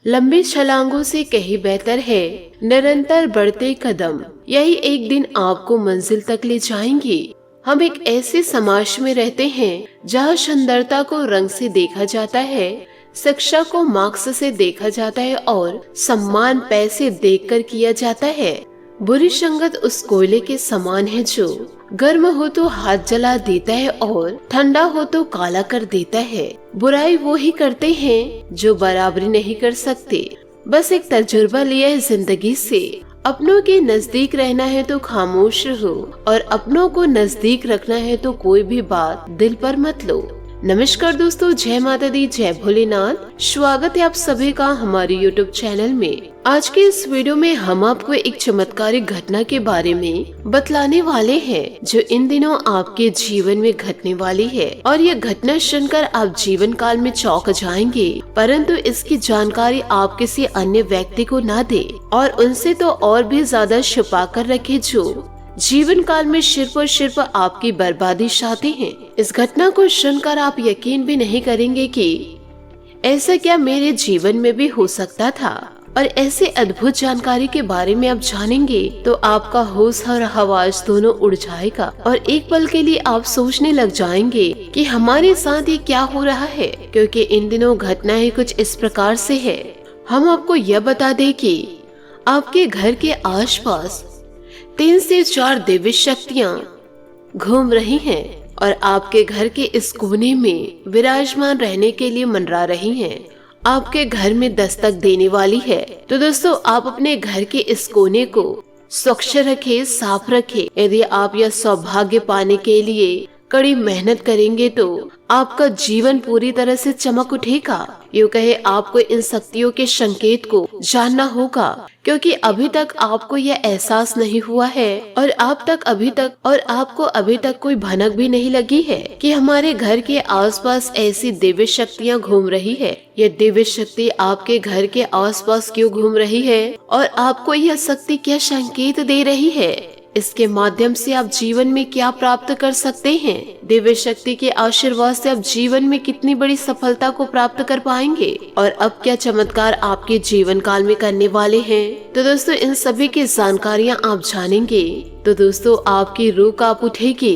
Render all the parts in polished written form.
लंबी छलांगों से कहीं बेहतर है निरंतर बढ़ते कदम। यही एक दिन आपको मंजिल तक ले जाएंगे। हम एक ऐसे समाज में रहते हैं जहाँ सुंदरता को रंग से देखा जाता है, शिक्षा को मार्क्स से देखा जाता है और सम्मान पैसे देखकर किया जाता है। बुरी संगत उस कोयले के समान है जो गर्म हो तो हाथ जला देता है और ठंडा हो तो काला कर देता है। बुराई वो ही करते हैं जो बराबरी नहीं कर सकते। बस एक तजुर्बा लिया है जिंदगी से। अपनों के नजदीक रहना है तो खामोश रहो और अपनों को नजदीक रखना है तो कोई भी बात दिल पर मत लो। नमस्कार दोस्तों, जय माता दी, जय भोलेनाथ। स्वागत है आप सभी का हमारे YouTube चैनल में। आज के इस वीडियो में हम आपको एक चमत्कारिक घटना के बारे में बतलाने वाले हैं जो इन दिनों आपके जीवन में घटने वाली है। और ये घटना सुनकर आप जीवन काल में चौंक जाएंगे, परंतु इसकी जानकारी आप किसी अन्य व्यक्ति को ना दे और उनसे तो और भी ज्यादा छुपा कर रखे जो जीवन काल में सिर्फ और सिर्फ आपकी बर्बादी चाहते हैं। इस घटना को सुनकर आप यकीन भी नहीं करेंगे कि ऐसा क्या मेरे जीवन में भी हो सकता था। और ऐसे अद्भुत जानकारी के बारे में आप जानेंगे तो आपका होश और हवास दोनों उड़ जाएगा और एक पल के लिए आप सोचने लग जाएंगे कि हमारे साथ ये क्या हो रहा है, क्योंकि इन दिनों घटनाएं कुछ इस प्रकार से है। हम आपको यह बता दें कि आपके घर के आसपास 3 से 4 दिव्य शक्तियाँ घूम रही हैं और आपके घर के इस कोने में विराजमान रहने के लिए मंडरा रही हैं। आपके घर में दस्तक देने वाली है। तो दोस्तों, आप अपने घर के इस कोने को स्वच्छ रखें, साफ रखें। यदि आप यह सौभाग्य पाने के लिए कड़ी मेहनत करेंगे तो आपका जीवन पूरी तरह से चमक उठेगा। यूँ कहे, आपको इन शक्तियों के संकेत को जानना होगा, क्योंकि अभी तक आपको यह एहसास नहीं हुआ है और आपको अभी तक कोई भनक भी नहीं लगी है कि हमारे घर के आसपास ऐसी दिव्य शक्तियाँ घूम रही है। ये दिव्य शक्ति आपके घर के आसपास क्यों घूम रही है और आपको यह शक्ति क्या संकेत दे रही है, इसके माध्यम से आप जीवन में क्या प्राप्त कर सकते हैं। दिव्य शक्ति के आशीर्वाद से आप जीवन में कितनी बड़ी सफलता को प्राप्त कर पाएंगे और अब क्या चमत्कार आपके जीवन काल में करने वाले हैं। तो दोस्तों, इन सभी की जानकारियाँ आप जानेंगे तो दोस्तों आपकी रूह कांप उठेगी।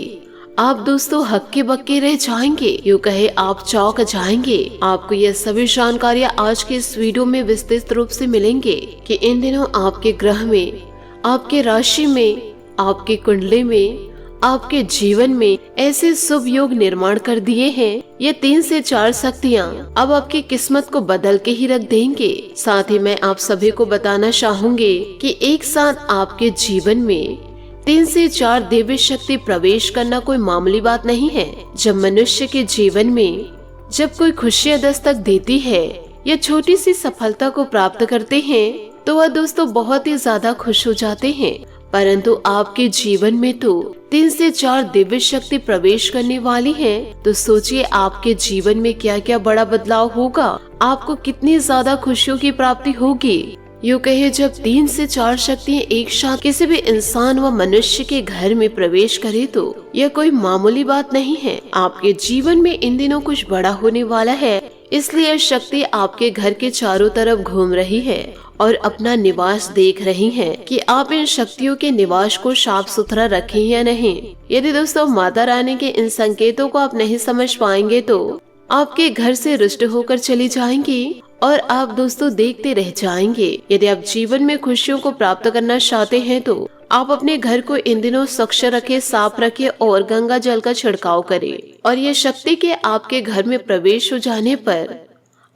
आप दोस्तों हक्के बक्के रह जाएंगे, यूँ कहे आप चौंक जाएंगे। आपको यह सभी जानकारियाँ आज के इस वीडियो में विस्तृत रूप से मिलेंगे कि इन दिनों आपके ग्रह में, आपके राशि में, आपके कुंडली में, आपके जीवन में ऐसे शुभ योग निर्माण कर दिए हैं। ये 3 से 4 शक्तियाँ अब आपकी किस्मत को बदल के ही रख देंगे। साथ ही मैं आप सभी को बताना चाहूंगी कि एक साथ आपके जीवन में 3 से 4 दिव्य शक्ति प्रवेश करना कोई मामूली बात नहीं है। जब मनुष्य के जीवन में जब कोई खुशियाँ दस्तक देती है या छोटी सी सफलता को प्राप्त करते हैं तो वह दोस्तों बहुत ही ज्यादा खुश हो जाते हैं। परंतु आपके जीवन में तो 3 से 4 दिव्य शक्ति प्रवेश करने वाली है। तो सोचिए आपके जीवन में क्या क्या बड़ा बदलाव होगा, आपको कितनी ज्यादा खुशियों की प्राप्ति होगी। यूँ कहे, जब 3 से 4 शक्तियाँ एक साथ किसी भी इंसान व मनुष्य के घर में प्रवेश करे तो यह कोई मामूली बात नहीं है। आपके जीवन में इन दिनों कुछ बड़ा होने वाला है, इसलिए यह शक्ति आपके घर के चारों तरफ घूम रही है और अपना निवास देख रही हैं कि आप इन शक्तियों के निवास को साफ सुथरा रखें या नहीं। यदि दोस्तों माता रानी के इन संकेतों को आप नहीं समझ पाएंगे तो आपके घर से रुष्ट होकर चली जाएंगी और आप दोस्तों देखते रह जाएंगे। यदि आप जीवन में खुशियों को प्राप्त करना चाहते हैं तो आप अपने घर को इन दिनों स्वच्छ रखें, साफ रखें और गंगा जल का छिड़काव करें। और ये शक्ति के आपके घर में प्रवेश हो जाने पर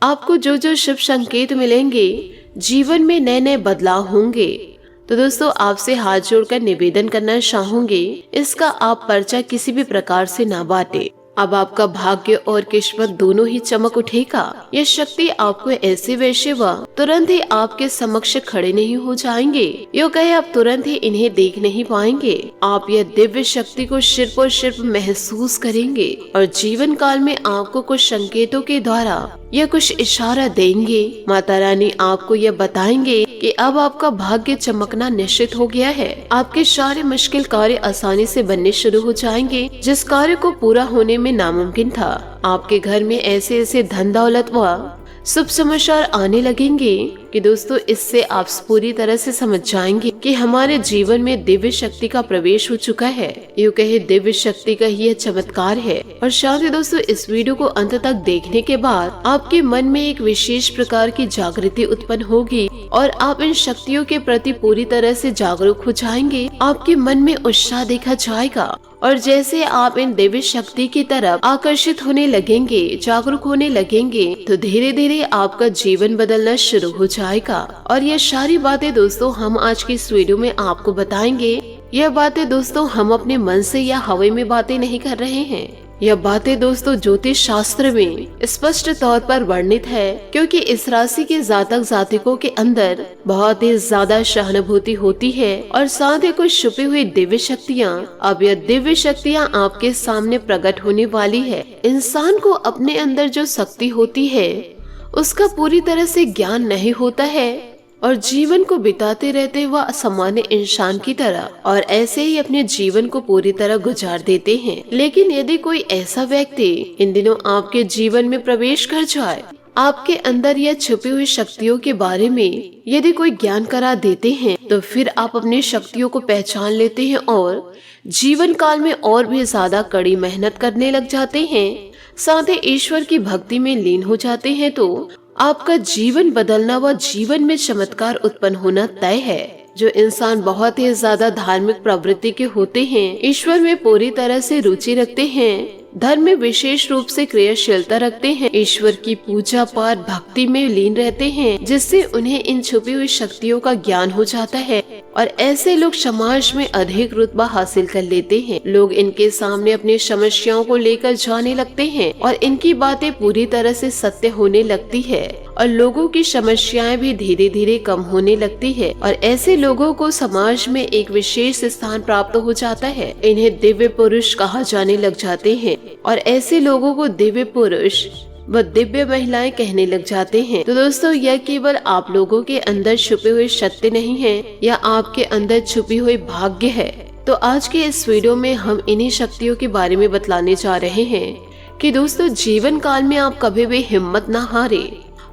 आपको जो जो शुभ संकेत मिलेंगे, जीवन में नए नए बदलाव होंगे। तो दोस्तों आपसे हाथ जोड़कर निवेदन करना चाहूंगी, इसका आप पर्चा किसी भी प्रकार से ना बांटे। अब आपका भाग्य और किस्मत दोनों ही चमक उठेगा। यह शक्ति आपको ऐसे वैसे व तुरंत ही आपके समक्ष खड़े नहीं हो जाएंगे, यूँ कहे आप तुरंत ही इन्हें देख नहीं पाएंगे। आप यह दिव्य शक्ति को सिर्फ और सिर्फ महसूस करेंगे और जीवन काल में आपको कुछ संकेतों के द्वारा यह कुछ इशारा देंगे। माता रानी आपको यह बताएंगे कि अब आपका भाग्य चमकना निश्चित हो गया है। आपके सारे मुश्किल कार्य आसानी से बनने शुरू हो जाएंगे। जिस कार्य को पूरा होने में नामुमकिन था, आपके घर में ऐसे ऐसे धन दौलत व शुभ समाचार आने लगेंगे कि दोस्तों इससे आप पूरी तरह से समझ जाएंगे कि हमारे जीवन में दिव्य शक्ति का प्रवेश हो चुका है। यूँ कहे दिव्य शक्ति का ही चमत्कार है। और साथ ही दोस्तों इस वीडियो को अंत तक देखने के बाद आपके मन में एक विशेष प्रकार की जागृति उत्पन्न होगी और आप इन शक्तियों के प्रति पूरी तरह से जागरूक हो जाएंगे। आपके मन में उत्साह देखा जाएगा और जैसे आप इन दिव्य शक्ति की तरफ आकर्षित होने लगेंगे, जागरूक होने लगेंगे, तो धीरे धीरे आपका जीवन बदलना शुरू हो जाएगा। और ये सारी बातें दोस्तों हम आज की इस वीडियो में आपको बताएंगे। यह बातें दोस्तों हम अपने मन से या हवा में बातें नहीं कर रहे हैं। यह बातें दोस्तों ज्योतिष शास्त्र में स्पष्ट तौर पर वर्णित है, क्योंकि इस राशि के जातक जातिकों के अंदर बहुत ही ज्यादा सहानुभूति होती है और साथ ही कुछ छुपी हुई दिव्य शक्तियाँ। अब यह दिव्य शक्तियाँ आपके सामने प्रकट होने वाली है। इंसान को अपने अंदर जो शक्ति होती है उसका पूरी तरह से ज्ञान नहीं होता है और जीवन को बिताते रहते वह सामान्य इंसान की तरह और ऐसे ही अपने जीवन को पूरी तरह गुजार देते हैं। लेकिन यदि कोई ऐसा व्यक्ति इन दिनों आपके जीवन में प्रवेश कर जाए, आपके अंदर या छुपी हुई शक्तियों के बारे में यदि कोई ज्ञान करा देते हैं, तो फिर आप अपनी शक्तियों को पहचान लेते हैं और जीवन काल में और भी ज्यादा कड़ी मेहनत करने लग जाते हैं, साथ ही ईश्वर की भक्ति में लीन हो जाते हैं, तो आपका जीवन बदलना व जीवन में चमत्कार उत्पन्न होना तय है। जो इंसान बहुत ही ज्यादा धार्मिक प्रवृत्ति के होते हैं, ईश्वर में पूरी तरह से रुचि रखते हैं, धर्म में विशेष रूप से क्रियाशीलता रखते हैं, ईश्वर की पूजा पाठ भक्ति में लीन रहते हैं, जिससे उन्हें इन छुपी हुई शक्तियों का ज्ञान हो जाता है और ऐसे लोग समाज में अधिक रुतबा हासिल कर लेते हैं। लोग इनके सामने अपनी समस्याओं को लेकर जाने लगते हैं और इनकी बातें पूरी तरह से सत्य होने लगती है और लोगों की समस्याएं भी धीरे धीरे कम होने लगती है और ऐसे लोगों को समाज में एक विशेष स्थान प्राप्त हो जाता है। इन्हें दिव्य पुरुष कहा जाने लग जाते हैं और ऐसे लोगों को दिव्य पुरुष व दिव्य महिलाएं कहने लग जाते हैं। तो दोस्तों यह केवल आप लोगों के अंदर छुपे हुए सत्य नहीं है, या आपके अंदर छुपी हुई भाग्य है। तो आज के इस वीडियो में हम इन्हीं शक्तियों के बारे में बतलाने जा रहे हैं कि दोस्तों जीवन काल में आप कभी भी हिम्मत न हारे।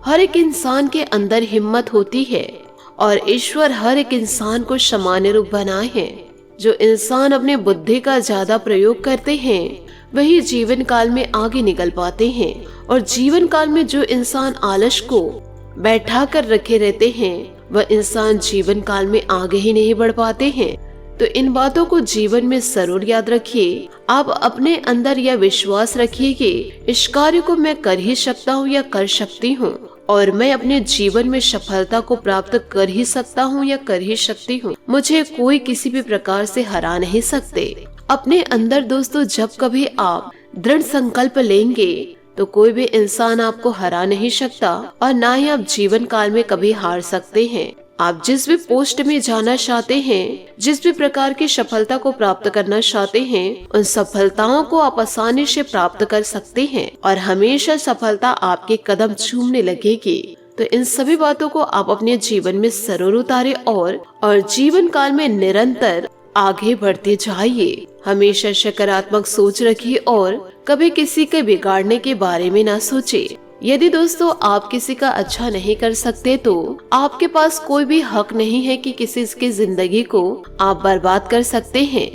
हर एक इंसान के अंदर हिम्मत होती है और ईश्वर हर एक इंसान को सामान्य रूप बनाए है। जो इंसान अपने बुद्धि का ज्यादा प्रयोग करते हैं वही जीवन काल में आगे निकल पाते हैं और जीवन काल में जो इंसान आलस को बैठा कर रखे रहते हैं वह इंसान जीवन काल में आगे ही नहीं बढ़ पाते हैं। तो इन बातों को जीवन में जरूर याद रखिए। आप अपने अंदर यह विश्वास रखिए कि इस कार्य को मैं कर ही सकता हूँ या कर सकती हूँ और मैं अपने जीवन में सफलता को प्राप्त कर ही सकता हूँ या कर ही सकती हूँ। मुझे कोई किसी भी प्रकार से हरा नहीं सकते। अपने अंदर दोस्तों जब कभी आप दृढ़ संकल्प लेंगे तो कोई भी इंसान आपको हरा नहीं सकता और ना ही आप जीवन काल में कभी हार सकते हैं। आप जिस भी पोस्ट में जाना चाहते हैं, जिस भी प्रकार की सफलता को प्राप्त करना चाहते हैं, उन सफलताओं को आप आसानी से प्राप्त कर सकते हैं और हमेशा सफलता आपके कदम चूमने लगेगी। तो इन सभी बातों को आप अपने जीवन में जरूर उतारे और जीवन काल में निरंतर आगे बढ़ते जाइए। हमेशा सकारात्मक सोच रखिए और कभी किसी के बिगाड़ने के बारे में ना सोचे। यदि दोस्तों आप किसी का अच्छा नहीं कर सकते तो आपके पास कोई भी हक नहीं है कि किसी की जिंदगी को आप बर्बाद कर सकते हैं।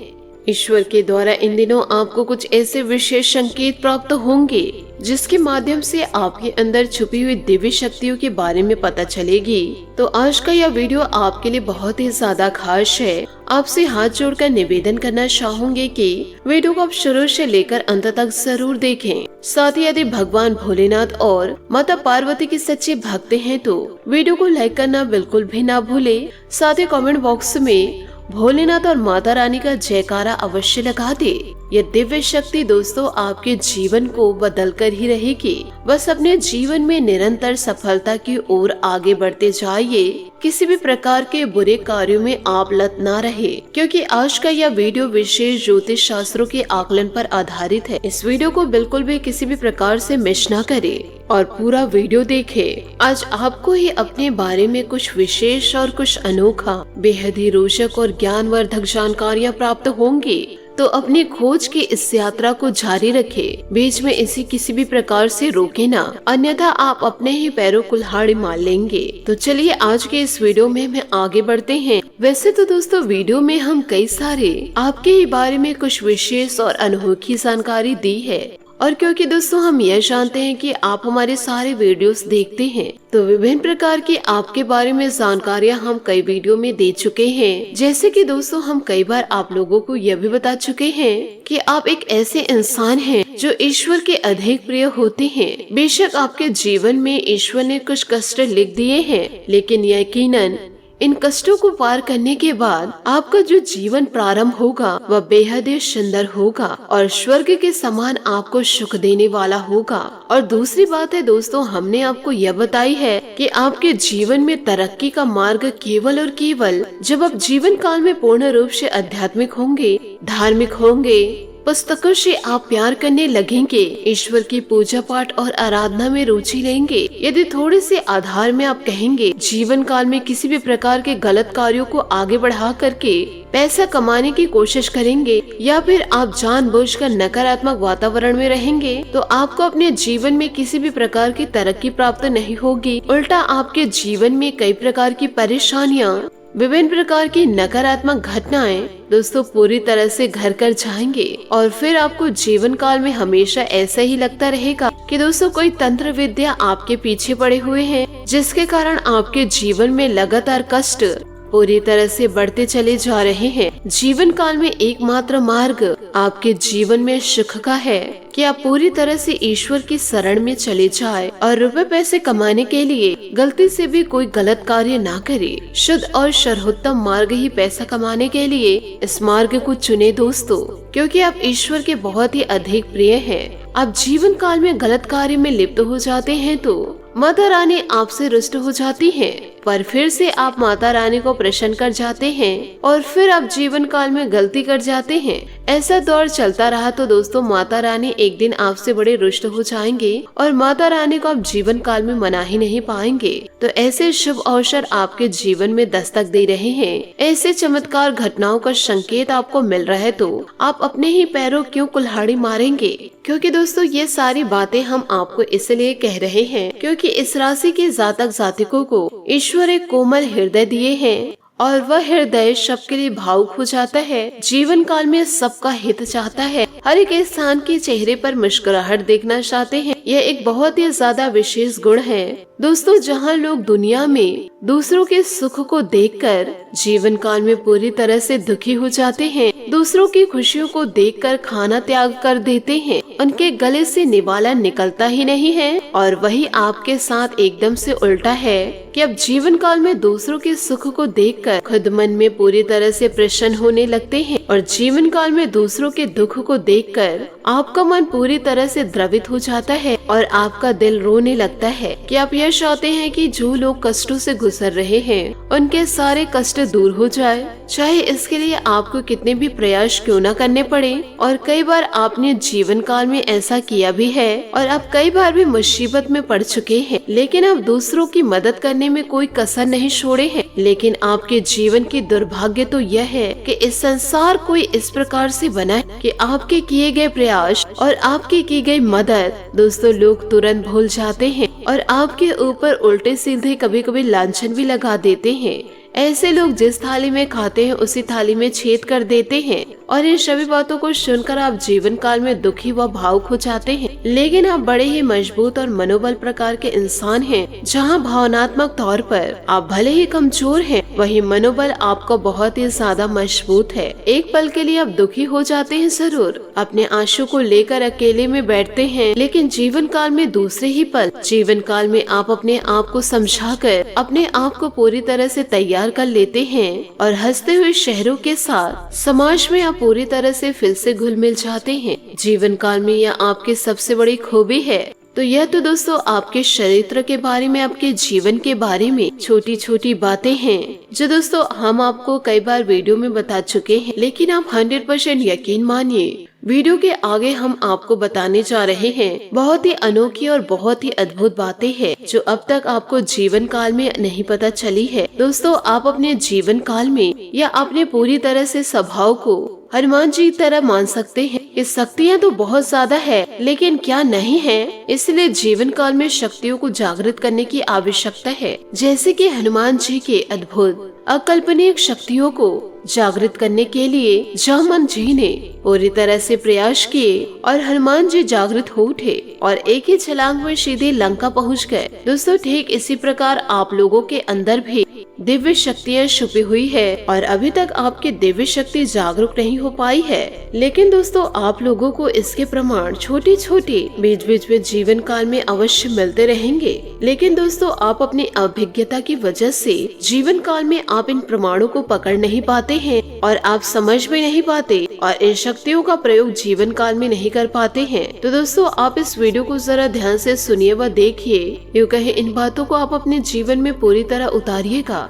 ईश्वर के द्वारा इन दिनों आपको कुछ ऐसे विशेष संकेत प्राप्त होंगे जिसके माध्यम से आपके अंदर छुपी हुई दिव्य शक्तियों के बारे में पता चलेगी। तो आज का यह वीडियो आपके लिए बहुत ही ज्यादा खास है। आपसे हाथ जोड़कर निवेदन करना चाहूंगी कि वीडियो को आप शुरू से लेकर अंत तक जरूर देखें। साथ ही यदि भगवान भोलेनाथ और माता पार्वती के सच्चे भक्त हैं तो वीडियो को लाइक करना बिल्कुल भी ना भूले। साथ ही कमेंट बॉक्स में भोलेनाथ और माता रानी का जयकारा अवश्य लगा दे। यह दिव्य शक्ति दोस्तों आपके जीवन को बदल कर ही रहेगी। बस अपने जीवन में निरंतर सफलता की ओर आगे बढ़ते जाइए। किसी भी प्रकार के बुरे कार्यों में आप लत ना रहे, क्योंकि आज का यह वीडियो विशेष ज्योतिष शास्त्रों के आकलन पर आधारित है। इस वीडियो को बिल्कुल भी किसी भी प्रकार से मिस ना करे और पूरा वीडियो देखे। आज आपको ही अपने बारे में कुछ विशेष और कुछ अनोखा, बेहद ही रोचक और ज्ञानवर्धक जानकारियाँ प्राप्त होंगी। तो अपनी खोज की इस यात्रा को जारी रखे, बीच में इसे किसी भी प्रकार से रोके ना, अन्यथा आप अपने ही पैरों कुल्हाड़ी मार लेंगे। तो चलिए आज के इस वीडियो में हम आगे बढ़ते हैं। वैसे तो दोस्तों वीडियो में हम कई सारे आपके ही बारे में कुछ विशेष और अनोखी जानकारी दी है, और क्योंकि दोस्तों हम यह जानते हैं कि आप हमारे सारे वीडियोस देखते हैं, तो विभिन्न प्रकार की आपके बारे में जानकारियां हम कई वीडियो में दे चुके हैं। जैसे कि दोस्तों हम कई बार आप लोगों को यह भी बता चुके हैं कि आप एक ऐसे इंसान हैं जो ईश्वर के अधिक प्रिय होते हैं। बेशक आपके जीवन में ईश्वर ने कुछ कष्ट लिख दिए हैं, लेकिन यकीनन इन कष्टों को पार करने के बाद आपका जो जीवन प्रारंभ होगा वह बेहद ही सुंदर होगा और स्वर्ग के समान आपको सुख देने वाला होगा। और दूसरी बात है दोस्तों, हमने आपको यह बताई है कि आपके जीवन में तरक्की का मार्ग केवल और केवल जब आप जीवन काल में पूर्ण रूप से आध्यात्मिक होंगे, धार्मिक होंगे, पुस्तकों से आप प्यार करने लगेंगे, ईश्वर की पूजा पाठ और आराधना में रुचि लेंगे, यदि थोड़े से आधार में आप कहेंगे, जीवन काल में किसी भी प्रकार के गलत कार्यों को आगे बढ़ा करके पैसा कमाने की कोशिश करेंगे, या फिर आप जानबूझकर नकारात्मक वातावरण में रहेंगे, तो आपको अपने जीवन में किसी भी प्रकार की तरक्की प्राप्त नहीं होगी। उल्टा आपके जीवन में कई प्रकार की परेशानियां, विभिन्न प्रकार की नकारात्मक घटनाएं दोस्तों पूरी तरह से घर कर जाएंगे, और फिर आपको जीवन काल में हमेशा ऐसा ही लगता रहेगा कि दोस्तों कोई तंत्र विद्या आपके पीछे पड़े हुए हैं, जिसके कारण आपके जीवन में लगातार कष्ट पूरी तरह से बढ़ते चले जा रहे हैं। जीवन काल में एकमात्र मार्ग आपके जीवन में सुख का है कि आप पूरी तरह से ईश्वर की शरण में चले जाए और रुपए पैसे कमाने के लिए गलती से भी कोई गलत कार्य ना करे। शुद्ध और सर्वोत्तम मार्ग ही पैसा कमाने के लिए इस मार्ग को चुने दोस्तों, क्योंकि आप ईश्वर के बहुत ही अधिक प्रिय हैं। आप जीवन काल में गलत कार्य में लिप्त हो जाते हैं तो माता रानी आपसे रुष्ट हो जाती हैं, पर फिर से आप माता रानी को प्रसन्न कर जाते हैं और फिर आप जीवन काल में गलती कर जाते हैं। ऐसा दौर चलता रहा तो दोस्तों माता रानी एक दिन आपसे बड़े रुष्ट हो जाएंगे और माता रानी को आप जीवन काल में मना ही नहीं पाएंगे। तो ऐसे शुभ अवसर आपके जीवन में दस्तक दे रहे हैं, ऐसे चमत्कार घटनाओं का संकेत आपको मिल रहा है, तो आप अपने ही पैरों क्यों कुल्हाड़ी मारेंगे? क्योंकि दोस्तों ये सारी बातें हम आपको इसलिए कह रहे हैं क्योंकि इस राशि के जातक जातिकों को ईश्वर एक कोमल हृदय दिए हैं, और वह हृदय सबके लिए भावुक हो जाता है, जीवन काल में सबका हित चाहता है, हर एक इंसान के चेहरे पर मुस्कुराहट देखना चाहते हैं। यह एक बहुत ही ज्यादा विशेष गुण है दोस्तों। जहाँ लोग दुनिया में दूसरों के सुख को देखकर जीवन काल में पूरी तरह से दुखी हो जाते हैं, दूसरों की खुशियों को देखकर खाना त्याग कर देते हैं, उनके गले से निवाला निकलता ही नहीं है। और वही आपके साथ एकदम से उल्टा है कि अब जीवन काल में दूसरों के सुख को देखकर खुद मन में पूरी तरह से प्रसन्न होने लगते हैं, और जीवन काल में दूसरों के दुख को देखकर आपका मन पूरी तरह से द्रवित हो जाता है और आपका दिल रोने लगता है कि आप यह चाहते हैं कि जो लोग कष्टों से गुजर रहे हैं उनके सारे कष्ट दूर हो जाए, चाहे इसके लिए आपको कितने भी प्रयास क्यों न करने पड़े। और कई बार आपने जीवन काल में ऐसा किया भी है और आप कई बार भी मुसीबत में पड़ चुके हैं, लेकिन आप दूसरों की मदद करने में कोई कसर नहीं छोड़े हैं। लेकिन आपके जीवन की दुर्भाग्य तो यह है कि इस संसार कोई इस प्रकार से बना है कि आपके किए गए प्रयास और आपकी की गई मदद दोस्तों लोग तुरंत भूल जाते हैं और आपके ऊपर उल्टे सीधे कभी कभी लांछन भी लगा देते हैं। ऐसे लोग जिस थाली में खाते हैं उसी थाली में छेद कर देते हैं, और इन सभी बातों को सुनकर आप जीवन काल में दुखी व भावुक हो जाते हैं। लेकिन आप बड़े ही मजबूत और मनोबल प्रकार के इंसान हैं, जहां भावनात्मक तौर पर आप भले ही कमजोर हैं, वही मनोबल आपका बहुत ही ज्यादा मजबूत है। एक पल के लिए आप दुखी हो जाते हैं जरूर, अपने आंसू को लेकर अकेले में बैठते हैं, लेकिन जीवन काल में दूसरे ही पल जीवन काल में आप अपने आप को समझाकर अपने आप को पूरी तरह से तैयार कर लेते हैं और हंसते हुए शहरों के साथ समाज में आप पूरी तरह से फिर से घुल मिल जाते हैं। जीवन काल में यह आपकी सबसे बड़ी खूबी है। तो यह तो दोस्तों आपके चरित्र के बारे में, आपके जीवन के बारे में छोटी छोटी बातें हैं जो दोस्तों हम आपको कई बार वीडियो में बता चुके हैं, लेकिन आप 100% यकीन मानिए वीडियो के आगे हम आपको बताने जा रहे हैं बहुत ही अनोखी और बहुत ही अद्भुत बातें हैं जो अब तक आपको जीवन काल में नहीं पता चली है। दोस्तों आप अपने जीवन काल में या अपने पूरी तरह से स्वभाव को हनुमान जी की तरह मान सकते हैं। ये शक्तियाँ तो बहुत ज्यादा है, लेकिन क्या नहीं है, इसलिए जीवन काल में शक्तियों को जागृत करने की आवश्यकता है। जैसे कि हनुमान जी के अद्भुत अकल्पनीय शक्तियों को जागृत करने के लिए जामन जी ने पूरी तरह से प्रयास किए और हनुमान जी जागृत हो उठे और एक ही छलांग में सीधे लंका पहुंच गए। दोस्तों, ठीक इसी प्रकार आप लोगों के अंदर भी दिव्य शक्तियाँ छुपी हुई है और अभी तक आपकी दिव्य शक्ति जागरूक नहीं हो पाई है। लेकिन दोस्तों, आप लोगों को इसके प्रमाण छोटे छोटे बीच बीच में जीवन काल में अवश्य मिलते रहेंगे। लेकिन दोस्तों, आप अपनी अभिज्ञता की वजह से जीवन काल में आप इन प्रमाणों को पकड़ नहीं पाते हैं और आप समझ में नहीं पाते और इन शक्तियों का प्रयोग जीवन काल में नहीं कर पाते हैं। तो दोस्तों, आप इस वीडियो को जरा ध्यान से सुनिए व देखिए, यूँ कहे इन बातों को आप अपने जीवन में पूरी तरह उतारिएगा।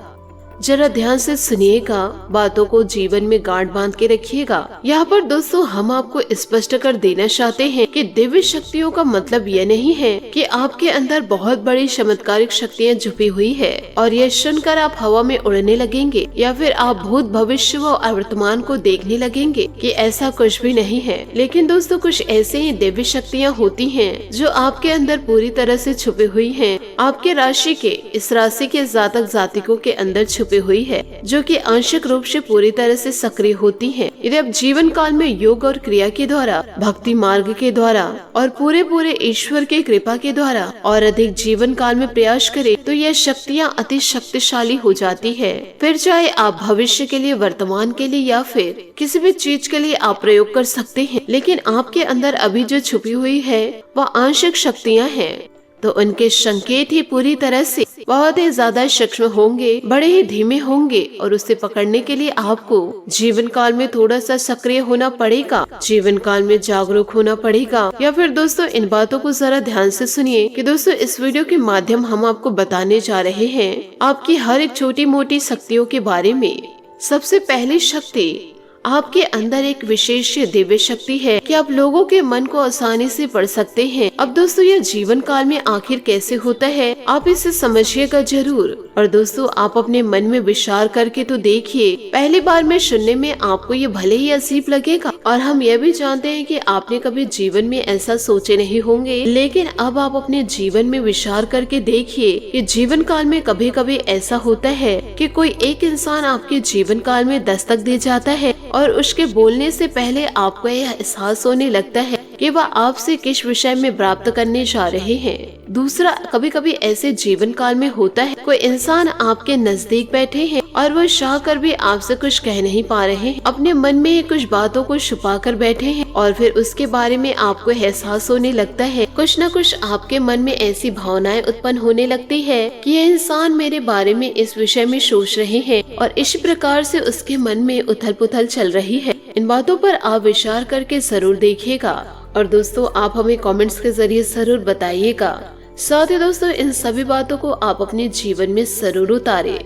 जरा ध्यान से सुनिएगा, बातों को जीवन में गांठ बांध के रखिएगा। यहाँ पर दोस्तों, हम आपको स्पष्ट कर देना चाहते हैं कि दिव्य शक्तियों का मतलब यह नहीं है कि आपके अंदर बहुत बड़ी चमत्कारिक शक्तियाँ छुपी हुई है और यह सुनकर आप हवा में उड़ने लगेंगे या फिर आप भूत भविष्य व वर्तमान को देखने लगेंगे, कि ऐसा कुछ भी नहीं है। लेकिन दोस्तों, कुछ ऐसे ही दिव्य शक्तियाँ होती हैं जो आपके अंदर पूरी तरह से छुपी हुई हैं। आपके राशि के इस राशि के जातक जातिकों के अंदर छुपी हुई है, जो कि आंशिक रूप से पूरी तरह से सक्रिय होती हैं। यदि आप जीवन काल में योग और क्रिया के द्वारा, भक्ति मार्ग के द्वारा और पूरे ईश्वर के कृपा के द्वारा और अधिक जीवन काल में प्रयास करें, तो यह शक्तियाँ अति शक्तिशाली हो जाती है। फिर चाहे आप भविष्य के लिए, वर्तमान के लिए या फिर किसी भी चीज के लिए आप प्रयोग कर सकते हैं। लेकिन आपके अंदर अभी जो छुपी हुई है वह आंशिक शक्तियाँ हैं, तो उनके संकेत ही पूरी तरह से बहुत ही ज्यादा सूक्ष्म होंगे, बड़े ही धीमे होंगे और उसे पकड़ने के लिए आपको जीवन काल में थोड़ा सा सक्रिय होना पड़ेगा, जीवन काल में जागरूक होना पड़ेगा। या फिर दोस्तों, इन बातों को जरा ध्यान से सुनिए कि दोस्तों, इस वीडियो के माध्यम हम आपको बताने जा रहे हैं आपकी हर एक छोटी मोटी शक्तियों के बारे में। सबसे पहली शक्ति, आपके अंदर एक विशेष दिव्य शक्ति है कि आप लोगों के मन को आसानी से पढ़ सकते हैं। अब दोस्तों, यह जीवन काल में आखिर कैसे होता है, आप इसे समझिएगा जरूर। और दोस्तों, आप अपने मन में विचार करके तो देखिए। पहली बार में सुनने में आपको ये भले ही अजीब लगेगा और हम यह भी जानते हैं कि आपने कभी जीवन में ऐसा सोचे नहीं होंगे, लेकिन अब आप अपने जीवन में विचार करके देखिए कि जीवन काल में कभी कभी ऐसा होता है कि कोई एक इंसान आपके जीवन काल में दस्तक दे जाता है और उसके बोलने से पहले आपको यह एहसास होने लगता है कि वह आपसे किस विषय में प्राप्त करने जा रहे हैं। दूसरा, कभी कभी ऐसे जीवन काल में होता है कोई इंसान आपके नजदीक बैठे हैं और वह चाह कर भी आपसे कुछ कह नहीं पा रहे हैं, अपने मन में कुछ बातों को छुपा कर बैठे हैं और फिर उसके बारे में आपको एहसास होने लगता है, कुछ न कुछ आपके मन में ऐसी भावनाएं उत्पन्न होने लगती है कि यह इंसान मेरे बारे में इस विषय में सोच रहे हैं और इस प्रकार से उसके मन में उथल पुथल चल रही है। इन बातों पर आप विचार करके जरूर देखिएगा और दोस्तों, आप हमें कमेंट्स के जरिए जरूर बताइएगा। साथ ही दोस्तों, इन सभी बातों को आप अपने जीवन में जरूर उतारें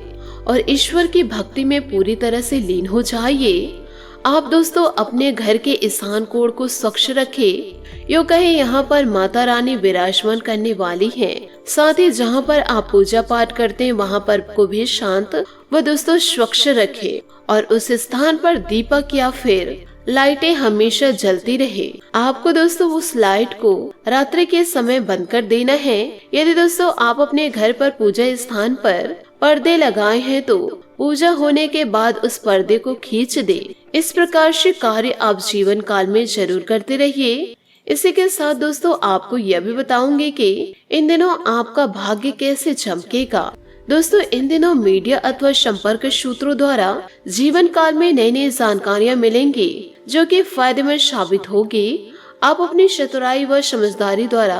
और ईश्वर की भक्ति में पूरी तरह से लीन हो जाइए। आप दोस्तों, अपने घर के ईशान कोण को स्वच्छ रखें। यूँ कहे, यहाँ पर माता रानी विराजमान करने वाली हैं। साथ ही जहाँ पर आप पूजा पाठ करते हैं वहाँ पर को भी शांत व दोस्तों स्वच्छ रखें और उस स्थान पर दीपक या फिर लाइटें हमेशा जलती रहे। आपको दोस्तों उस लाइट को रात्रि के समय बंद कर देना है। यदि दोस्तों आप अपने घर पर पूजा स्थान पर पर्दे लगाए हैं तो पूजा होने के बाद उस पर्दे को खींच दे। इस प्रकार से कार्य आप जीवन काल में जरूर करते रहिए। इसी के साथ दोस्तों, आपको यह भी बताऊंगी कि इन दिनों आपका भाग्य कैसे चमकेगा। दोस्तों, इन दिनों मीडिया अथवा संपर्क सूत्रों द्वारा जीवन काल में नई नई जानकारियाँ मिलेंगी जो कि फायदेमंद साबित होगी। आप अपनी चतुराई व समझदारी द्वारा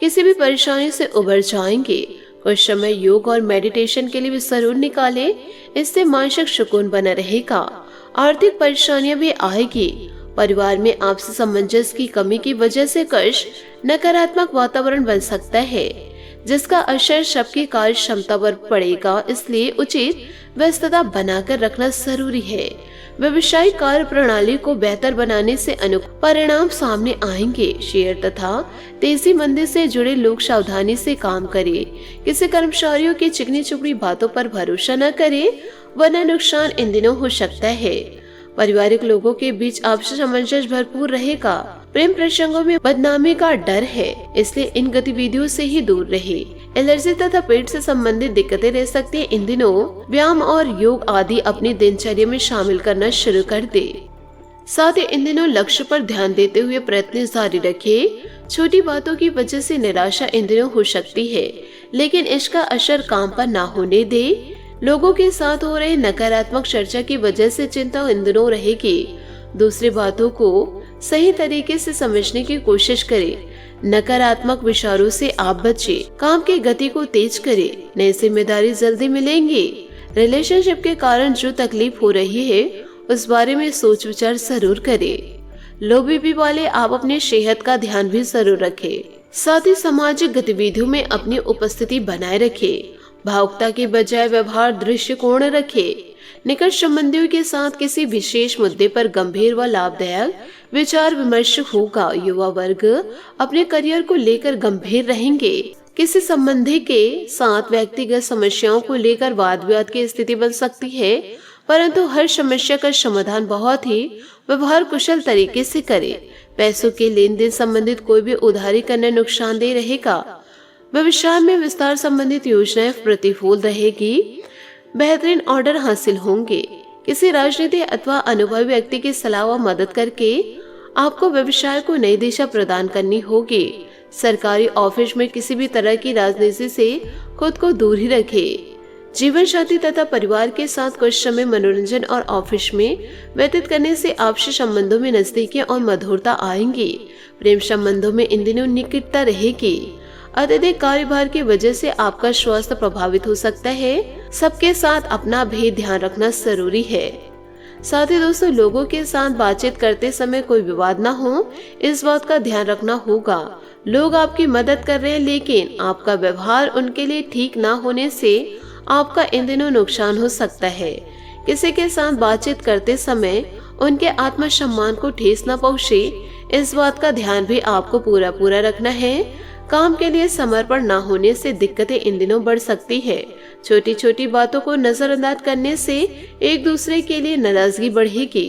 किसी भी परेशानी से उबर जाएंगे। कुछ समय योग और मेडिटेशन के लिए भी जरूर निकालें, इससे मानसिक सुकून बना रहेगा। आर्थिक परेशानियां भी आएगी। परिवार में आपसी सामंजस्य की कमी की वजह से कुछ नकारात्मक वातावरण बन सकता है जिसका असर सबकी कार्य क्षमता पर पड़ेगा, इसलिए उचित व्यस्तता बनाकर रखना जरूरी है। व्यवसायिक कार्य प्रणाली को बेहतर बनाने से अनुकूल परिणाम सामने आएंगे। शेयर तथा तेजी मंदी से जुड़े लोग सावधानी से काम करें। किसी कर्मचारियों की चिकनी चुपड़ी बातों पर भरोसा न करें, वरना नुकसान इन दिनों हो सकता है। पारिवारिक लोगों के बीच आपसी सामंजस्य भरपूर रहेगा। प्रेम प्रसंगों में बदनामी का डर है, इसलिए इन गतिविधियों से ही दूर रहे। एलर्जी तथा पेट से संबंधित दिक्कतें रह सकती है। इन दिनों व्यायाम और योग आदि अपनी दिनचर्या में शामिल करना शुरू कर दे। साथ ही इन दिनों लक्ष्य पर ध्यान देते हुए प्रयत्न जारी रखें। छोटी बातों की वजह से निराशा इन दिनों हो सकती है, लेकिन इसका असर काम पर ना होने दे। लोगों के साथ हो रहे नकारात्मक चर्चा की वजह से चिंता इन दिनों रहेगी। दूसरी बातों को सही तरीके से समझने की कोशिश करें। नकारात्मक विचारों से आप बचें। काम की गति को तेज करें। नई जिम्मेदारी जल्दी मिलेंगी। रिलेशनशिप के कारण जो तकलीफ हो रही है उस बारे में सोच विचार जरूर करें। लो बीपी वाले आप अपनी सेहत का ध्यान भी जरूर रखें। साथ ही सामाजिक गतिविधियों में अपनी उपस्थिति बनाए रखें। भावुकता के बजाय व्यवहार दृष्टिकोण रखें। निकट संबंधियों के साथ किसी विशेष मुद्दे पर गंभीर व लाभदायक विचार विमर्श होगा। युवा वर्ग अपने करियर को लेकर गंभीर रहेंगे। किसी संबंधी के साथ व्यक्तिगत समस्याओं को लेकर वाद विवाद की स्थिति बन सकती है, परंतु हर समस्या का समाधान बहुत ही व्यवहार कुशल तरीके से करें। पैसों के लेन देन संबंधित कोई भी उधारी करना नुकसानदेह रहेगा। व्यवसाय में विस्तार संबंधित योजनाएं प्रतिकूल रहेगी। बेहतरीन ऑर्डर हासिल होंगे। किसी राजनीतिक अथवा अनुभवी व्यक्ति की सलाह व मदद करके आपको व्यवसाय को नई दिशा प्रदान करनी होगी। सरकारी ऑफिस में किसी भी तरह की राजनीति से खुद को दूर ही रखें। जीवन साथी तथा परिवार के साथ कुछ समय मनोरंजन और ऑफिस में व्यतीत करने से आपसी संबंधों में नजदीकी और मधुरता आएंगी। प्रेम संबंधों में इन दिनों निकटता रहेगी। अत्यधिक कार्यभार की वजह से आपका स्वास्थ्य प्रभावित हो सकता है। सबके साथ अपना भी ध्यान रखना जरूरी है। साथ ही दोस्तों, लोगों के साथ बातचीत करते समय कोई विवाद ना हो, इस बात का ध्यान रखना होगा। लोग आपकी मदद कर रहे हैं, लेकिन आपका व्यवहार उनके लिए ठीक ना होने से आपका इन दिनों नुकसान हो सकता है। किसी के साथ बातचीत करते समय उनके आत्मसम्मान को ठेस न पहुंचे, इस बात का ध्यान भी आपको पूरा रखना है। काम के लिए समर्पण न होने से दिक्कतें इन दिनों बढ़ सकती है। छोटी छोटी बातों को नजरअंदाज करने से एक दूसरे के लिए नाराजगी बढ़ेगी।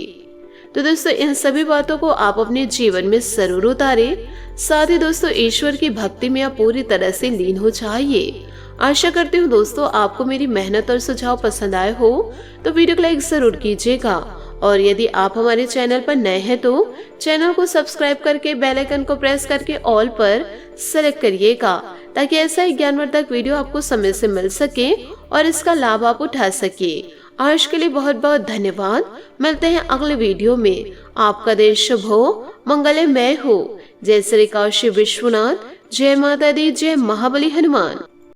तो दोस्तों, इन सभी बातों को आप अपने जीवन में जरूर उतारें। साथ ही दोस्तों, ईश्वर की भक्ति में आप पूरी तरह से लीन हो जाइए। आशा करती हूँ दोस्तों, आपको मेरी मेहनत और सुझाव पसंद आए हो तो वीडियो को लाइक जरूर कीजिएगा। और यदि आप हमारे चैनल पर नए हैं तो चैनल को सब्सक्राइब करके बेल आइकन को प्रेस करके ऑल पर सेलेक्ट करिएगा, ताकि ऐसा ही ज्ञानवर्धक वीडियो आपको समय से मिल सके और इसका लाभ आप उठा सके। आज के लिए बहुत बहुत धन्यवाद। मिलते हैं अगले वीडियो में। आपका दिन शुभ हो, मंगलमय हो। जय श्री काशी विश्वनाथ, जय माता दी, जय महाबली हनुमान।